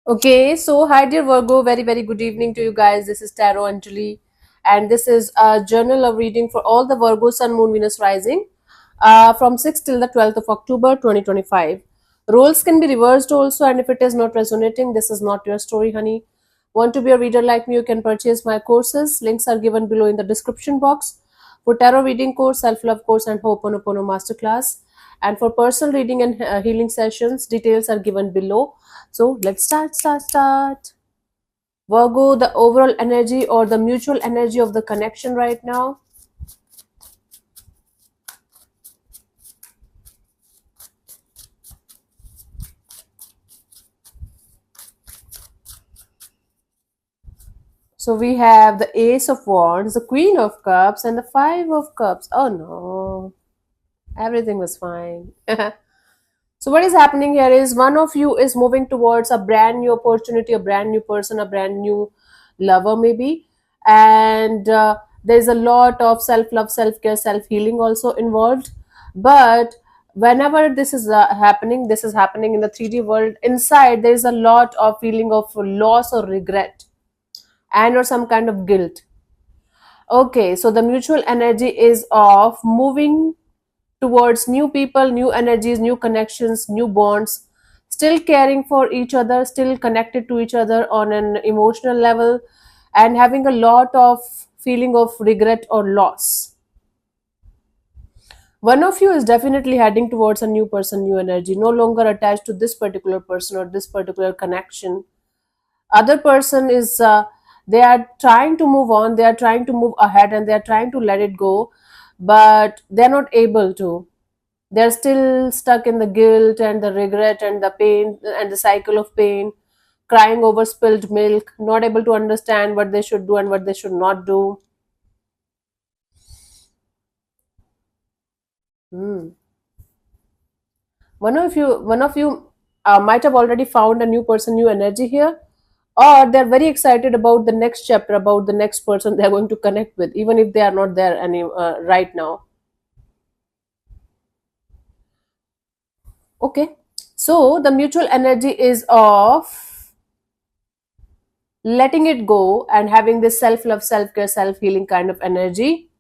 Okay, so hi dear Virgo, very good evening to you guys. This is Tarot Anjali, and this is a journal of reading for all the Virgo Sun, Moon, Venus rising from 6th till the 12th of October 2025. Roles can be reversed also, and if it is not resonating, this is not your story, honey. Want to be a reader like me? You can purchase my courses. Links are given below in the description box for tarot reading course, self love course, and Ho'oponopono masterclass. And for personal reading and healing sessions, details are given below. So let's start. Virgo, the overall energy or the mutual energy of the connection right now. So we have the Ace of Wands, the Queen of Cups, and the Five of Cups. Oh no, everything was fine. So what is happening here is one of you is moving towards a brand new opportunity, a brand new person, a brand new lover maybe, and there's a lot of self-love, self-care, self-healing also involved. But whenever this is happening in the 3D world. Inside there is a lot of feeling of loss or regret and or some kind of guilt. Okay, so the mutual energy is of moving towards new people, new energies, new connections, new bonds, still caring for each other, still connected to each other on an emotional level, and having a lot of feeling of regret or loss. One of you is definitely heading towards a new person, new energy, no longer attached to this particular person or this particular connection. Other person is they are trying to move on, they are trying to move ahead, and they are trying to let it go, but they're not able to. They're still stuck in the guilt and the regret and the pain and the cycle of pain, crying over spilled milk, not able to understand what they should do and what they should not do. Hmm. One of you might have already found a new person, new energy here, or they're very excited about the next chapter, about the next person they're going to connect with, even if they are not there any right now. Okay, so the mutual energy is of letting it go and having this self love, self care, self healing kind of energy.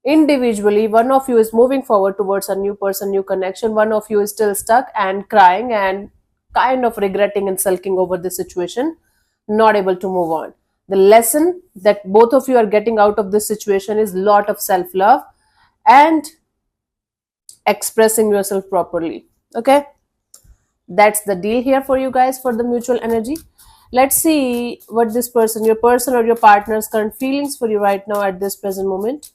Individually, one of you is moving forward towards a new person, new connection. One of you is still stuck and crying and kind of regretting and sulking over the situation, not able to move on. The lesson that both of you are getting out of this situation is lot of self love and expressing yourself properly. Okay, that's the deal here for you guys for the mutual energy. Let's see what this person, your person or your partner's current feelings for you right now at this present moment.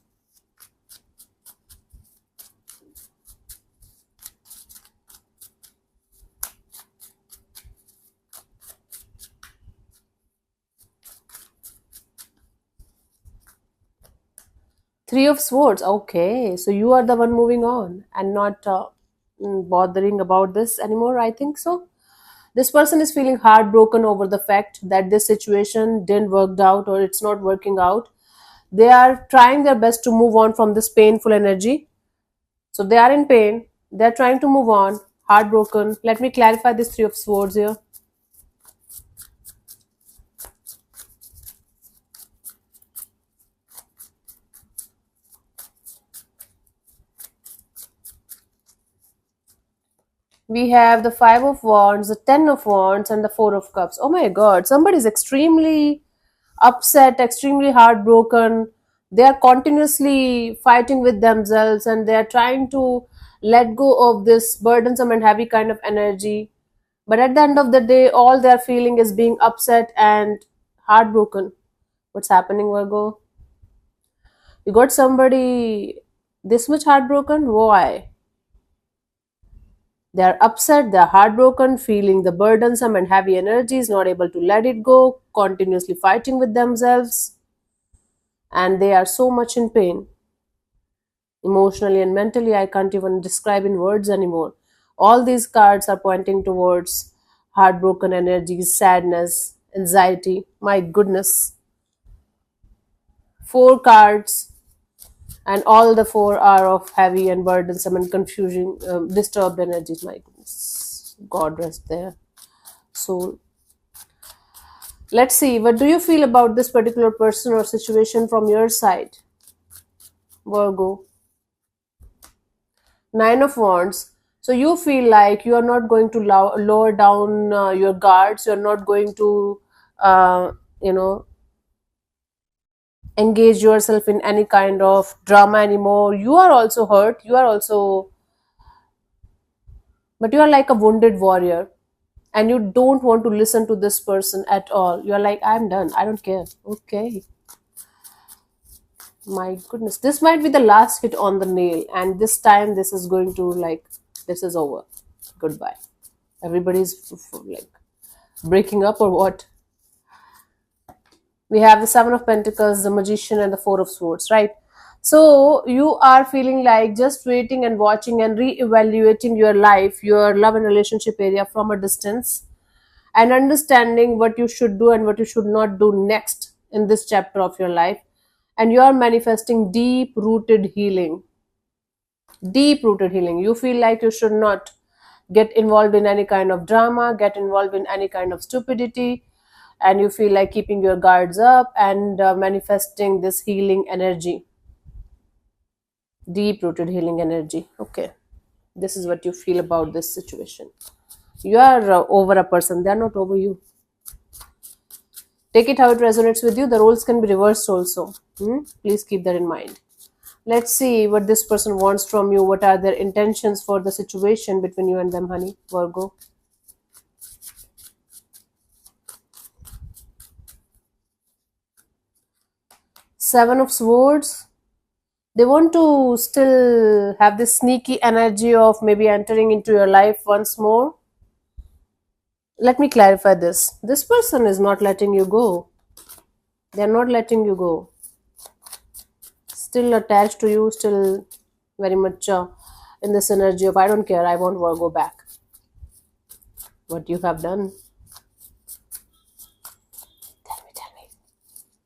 Three of Swords. Okay, so you are the one moving on and not bothering about this anymore. I think so. This person is feeling heartbroken over the fact that this situation didn't work out or it's not working out. They are trying their best to move on from this painful energy. So they are in pain. They are trying to move on. Heartbroken. Let me clarify this Three of Swords here. We have the Five of Wands, the Ten of Wands, and the Four of Cups. Oh my God, somebody is extremely upset, extremely heartbroken. They are continuously fighting with themselves and they are trying to let go of this burdensome and heavy kind of energy. But at the end of the day, all they are feeling is being upset and heartbroken. What's happening, Virgo? You got somebody this much heartbroken? Why? They are upset, they are heartbroken, feeling the burdensome and heavy energies, not able to let it go, continuously fighting with themselves, and they are so much in pain. Emotionally and mentally, I can't even describe in words anymore. All these cards are pointing towards heartbroken energies, sadness, anxiety. My goodness. Four cards, and all the four are of heavy and burdensome and confusing, disturbed energies. My goodness. God rest their soul. Let's see, what do you feel about this particular person or situation from your side, Virgo? Nine of Wands. So you feel like you are not going to lower down your guards. You are not going to, you know, engage yourself in any kind of drama anymore. You are also hurt. You are also, but you are like a wounded warrior, and you don't want to listen to this person at all. You are like, I'm done. I don't care. Okay. My goodness, this might be the last hit on the nail, and this time this is going to like, this is over. Goodbye. Everybody's like breaking up or what? We have the Seven of Pentacles, the Magician, and the Four of Swords, right? So you are feeling like just waiting and watching and re-evaluating your life, your love and relationship area from a distance, and understanding what you should do and what you should not do next in this chapter of your life. And you are manifesting deep rooted healing. Deep rooted healing. You feel like you should not get involved in any kind of drama, get involved in any kind of stupidity, and you feel like keeping your guards up and manifesting this healing energy. Deep rooted healing energy. Okay. This is what you feel about this situation. You are over a person, they are not over you. Take it how it resonates with you. The roles can be reversed also. Please keep that in mind. Let's see what this person wants from you. What are their intentions for the situation between you and them, honey, Virgo? Seven of Swords. They want to still have this sneaky energy of maybe entering into your life once more. Let me clarify this. This person is not letting you go. They're not letting you go. Still attached to you, still very much in this energy of I don't care, I want Virgo back. What you have done? Tell me.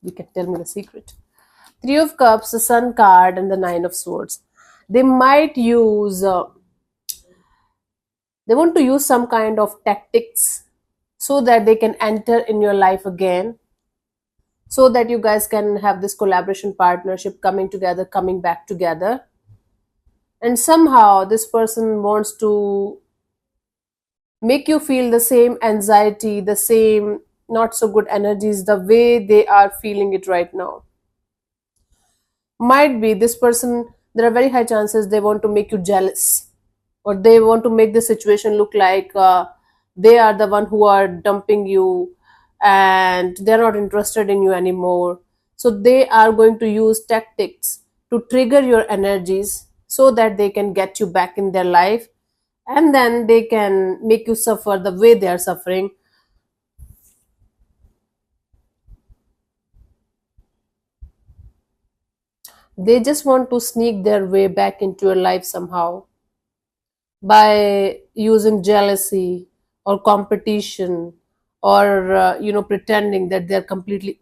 You can tell me the secret. Three of Cups, the Sun card, and the Nine of Swords. They might use, they want to use some kind of tactics so that they can enter in your life again, so that you guys can have this collaboration partnership coming together, coming back together. And somehow this person wants to make you feel the same anxiety, the same not so good energies, the way they are feeling it right now. Might be this person, there are very high chances they want to make you jealous, or they want to make the situation look like they are the one who are dumping you and they're not interested in you anymore. So they are going to use tactics to trigger your energies so that they can get you back in their life, and then they can make you suffer the way they are suffering. They just want to sneak their way back into your life somehow by using jealousy or competition, or pretending that they're completely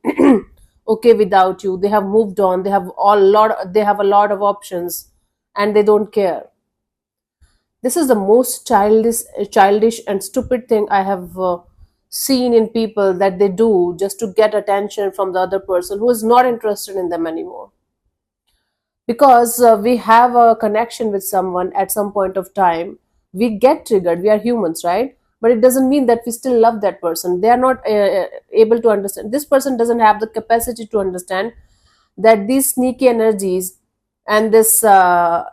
okay without you. They have moved on, they have a lot of options, and they don't care. This is the most childish and stupid thing I have seen in people, that they do just to get attention from the other person who is not interested in them anymore. Because we have a connection with someone at some point of time, we get triggered. We are humans, right? But it doesn't mean that we still love that person. They are not able to understand. This person doesn't have the capacity to understand that these sneaky energies and this uh,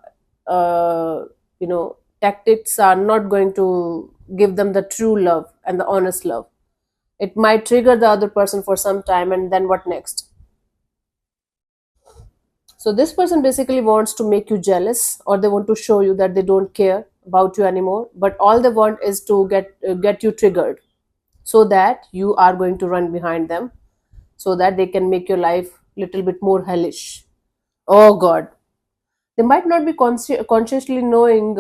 tactics are not going to give them the true love and the honest love. It might trigger the other person for some time, and then what next? So this person basically wants to make you jealous, or they want to show you that they don't care about you anymore. But all they want is to get you triggered, so that you are going to run behind them, so that they can make your life little bit more hellish. Oh God, they might not be consciously knowing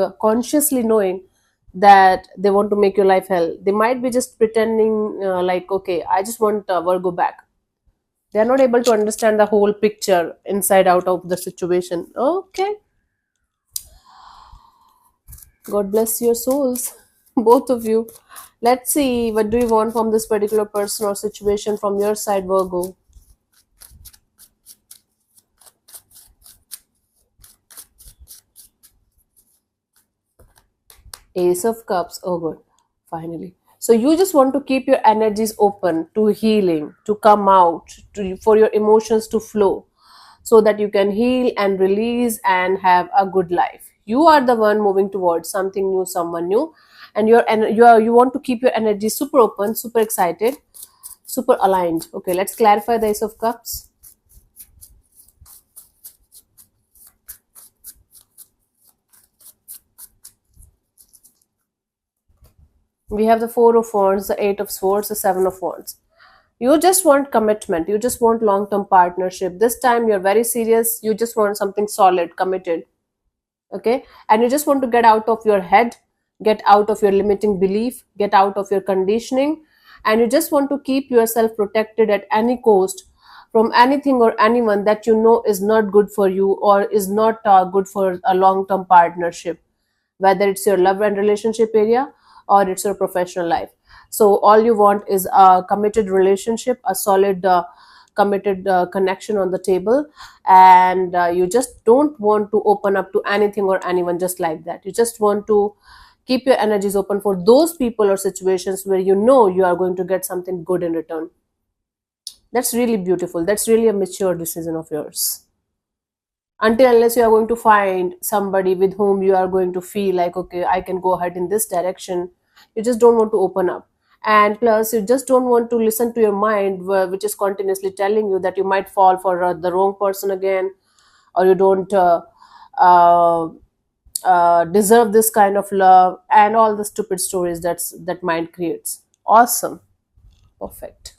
that they want to make your life hell. They might be just pretending like, okay, I just want Virgo back. They are not able to understand the whole picture inside out of the situation. Okay. God bless your souls, both of you. Let's see, what do you want from this particular person or situation from your side, Virgo? Ace of Cups. Oh, good. Finally. So you just want to keep your energies open to healing, to come out, for your emotions to flow, so that you can heal and release and have a good life. You are the one moving towards something new, someone new, and you want to keep your energy super open, super excited, super aligned. Okay, let's clarify the Ace of Cups. We have the Four of Wands, the Eight of Swords, the Seven of Wands. You just want commitment. You just want long-term partnership. This time you're very serious. You just want something solid, committed. Okay, and you just want to get out of your head, get out of your limiting belief, get out of your conditioning, and you just want to keep yourself protected at any cost from anything or anyone that you know is not good for you or is not good for a long-term partnership, whether it's your love and relationship area or it's your professional life. So all you want is a committed relationship, a solid committed connection on the table, and you just don't want to open up to anything or anyone just like that. You just want to keep your energies open for those people or situations where you know you are going to get something good in return. That's really beautiful. That's really a mature decision of yours. Until unless you are going to find somebody with whom you are going to feel like, okay, I can go ahead in this direction, you just don't want to open up. And plus you just don't want to listen to your mind, which is continuously telling you that you might fall for the wrong person again, or you don't uh, deserve this kind of love, and all the stupid stories that mind creates. Awesome. Perfect.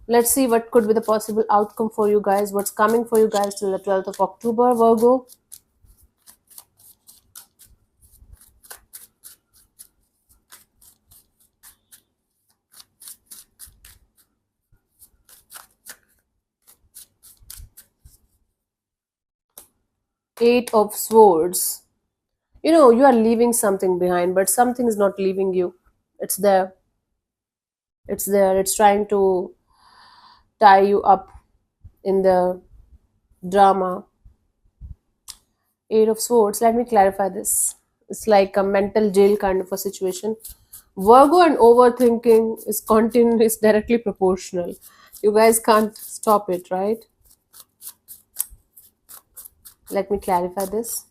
Let's see what could be the possible outcome for you guys. What's coming for you guys till the 12th of October, Virgo? Eight of Swords. You know, you are leaving something behind, but something is not leaving you. It's there. It's there. It's trying to tie you up in the drama. Eight of Swords. Let me clarify this. It's like a mental jail kind of a situation. Virgo and overthinking is directly proportional. You guys can't stop it, right? Let me clarify this.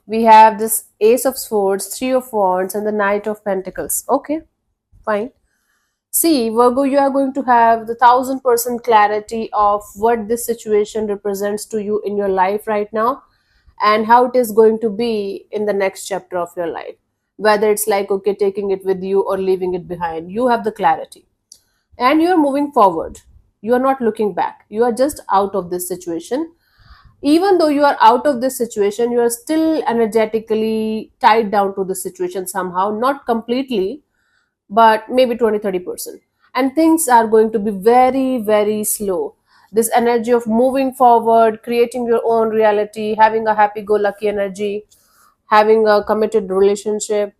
We have this Ace of Swords, Three of Wands, and the Knight of Pentacles. Okay, fine. See, Virgo, you are going to have the 1000% clarity of what this situation represents to you in your life right now, and how it is going to be in the next chapter of your life. Whether it's like, okay, taking it with you or leaving it behind, you have the clarity. And you are moving forward. You are not looking back. You are just out of this situation. Even though you are out of this situation, you are still energetically tied down to the situation somehow, not completely, but maybe 20-30%. And things are going to be very, very slow. This energy of moving forward, creating your own reality, having a happy go lucky energy, having a committed relationship.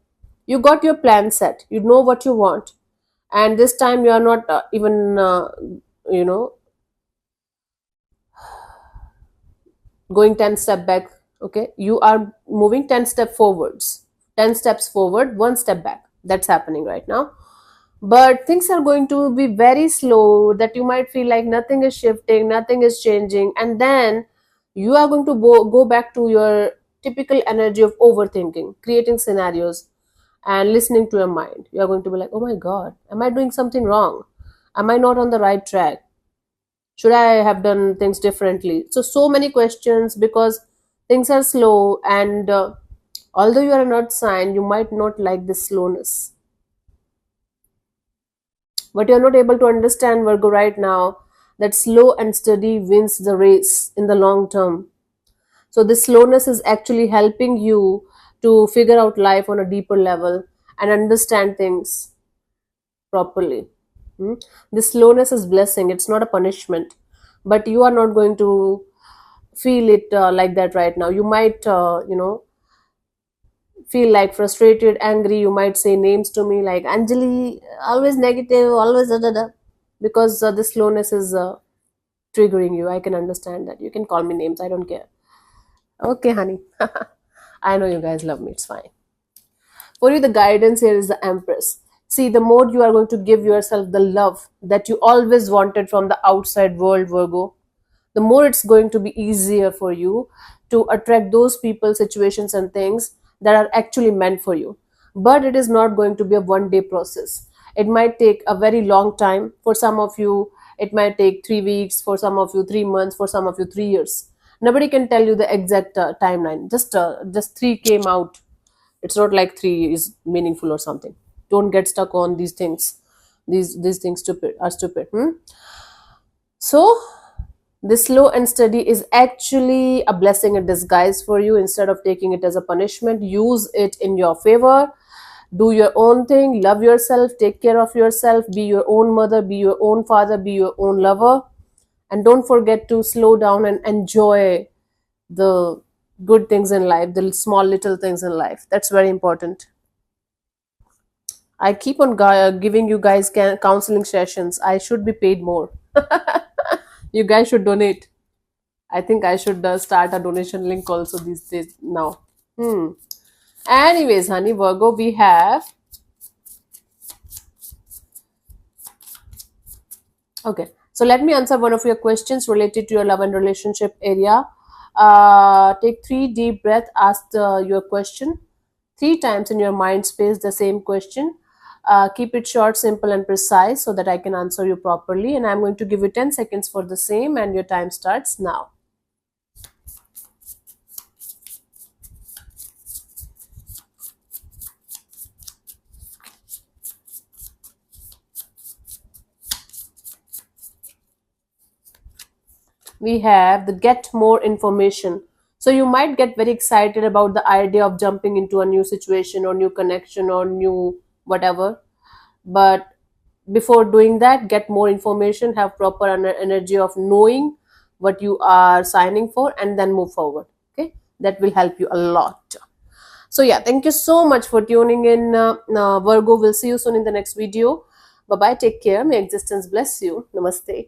You got your plan set, you know what you want, and this time you are not even you know going 10 step back. Okay, you are moving 10 step forwards, 10 steps forward, one step back. That's happening right now, but things are going to be very slow, that you might feel like nothing is shifting, nothing is changing, and then you are going to go back to your typical energy of overthinking, creating scenarios and listening to your mind. You are going to be like, oh my god, am I doing something wrong? Am I not on the right track? Should I have done things differently? So many questions, because things are slow, and although you are an earth sign, you might not like this slowness, but you're not able to understand, Virgo, right now, that slow and steady wins the race in the long term. So this slowness is actually helping you to figure out life on a deeper level and understand things properly. Hmm? This slowness is blessing, it's not a punishment, but you are not going to feel it like that right now. You might feel like frustrated, angry, you might say names to me like Anjali, always negative, always da da da, because this slowness is triggering you. I can understand that. You can call me names, I don't care. Okay, honey. I know you guys love me, it's fine. For you, the guidance here is the Empress. See, the more you are going to give yourself the love that you always wanted from the outside world, Virgo, the more it's going to be easier for you to attract those people, situations, and things that are actually meant for you. But it is not going to be a one day process. It might take a very long time. For some of you, it might take 3 weeks, for some of you, 3 months, for some of you, 3 years. Nobody can tell you the exact timeline. Just three came out. It's not like three is meaningful or something. Don't get stuck on these things. These things stupid are stupid. So this slow and steady is actually a blessing in disguise for you. Instead of taking it as a punishment, use it in your favor. Do your own thing, love yourself, take care of yourself, be your own mother, be your own father, be your own lover. And don't forget to slow down and enjoy the good things in life, the small little things in life. That's very important. I keep on giving you guys counseling sessions. I should be paid more. You guys should donate. I think I should start a donation link also these days now. Anyways, honey, Virgo, we have. Okay, so let me answer one of your questions related to your love and relationship area. Take 3 deep breath. Ask your question 3 times in your mind space. The same question. Keep it short, simple, and precise so that I can answer you properly. And I'm going to give you 10 seconds for the same, and your time starts now. We have the get more information. So you might get very excited about the idea of jumping into a new situation or new connection or new whatever. But before doing that, get more information, have proper energy of knowing what you are signing for, and then move forward. Okay, that will help you a lot. So yeah, thank you so much for tuning in, Virgo. We'll see you soon in the next video. Bye bye, take care, may existence bless you. Namaste.